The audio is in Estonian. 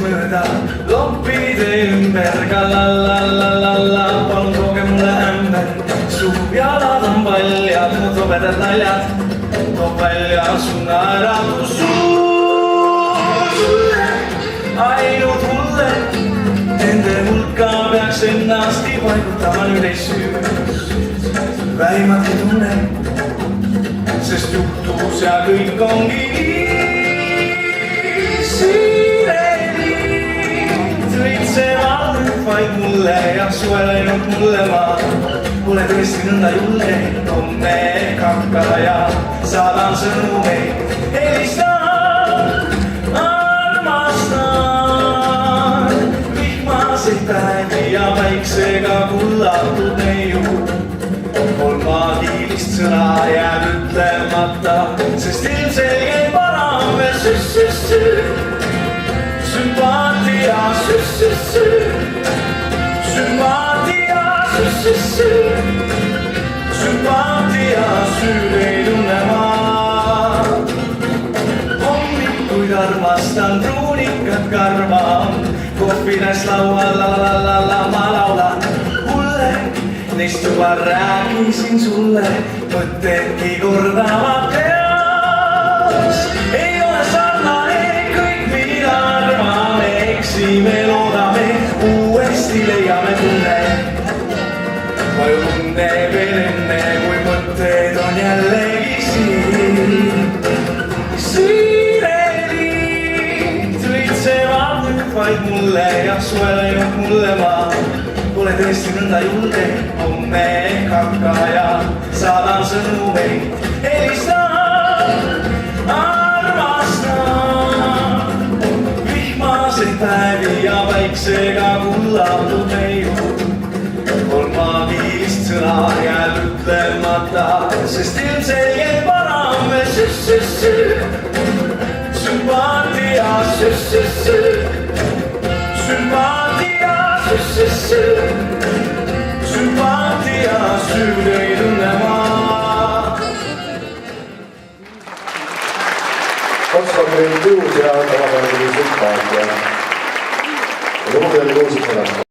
Mööda loppide ümber ka la-la-la-la-la. Palun tooge mulle ämber, su jalad on paljad, mu tobedad naljad toob välja su naeratus sulle, ainult mulle. Nende hulka peaks ennasti paigutama nüüd ei süüs vähimatki tunne, sest juhtus ja kõik ongi nii. Vaid mulle ja suve läinud mulle ma pole tõesti nõnda julge. Homme kakka ja saadan sõnumeid, helistan, armastan. Vihmaseid päevi ja päiksega kullatud neiu, kolmadiilist sõna jääb ütlemata, sest ilmselgelt param veel süs-süs-sü. Sümpaatia süs-süs-sü. Sümpaatia süs-süs-sü. Sümpaatia süüd ei tunne ma. Hommikuid armastan, pruunikad karvan, kohvides laual la-la-la-la ma laulan mulle. Neist juba rääkisin sulle, mõtedki kordavad peas. Ei ole sarnane kõik, mida arvame, eksime, loodame, uuesti leiame tunne. Vaju tunne veel enne, kui mõtted on jällegi siin. Siireli tulitsevad nüüd vaid mulle ja suve läinud mulle ma pole tõesti nõnda julge. Homme kakka ja saadan sõnumeid, helistan, armastan. Vihmaseid päevi ja päiksega kullatud neiu, kolmadiilist sõna jääb ütlemata, sest ilmselgelt param veel süs-süs-sü. Sümpaatia süs-süs-sü. Sümpaatia süs-süs-sü. Sümpaatia süüd ei tunne ma. Konstantin Kuus ja tavapäevaline sümpaatia. Lugu veel kuulsite ennast.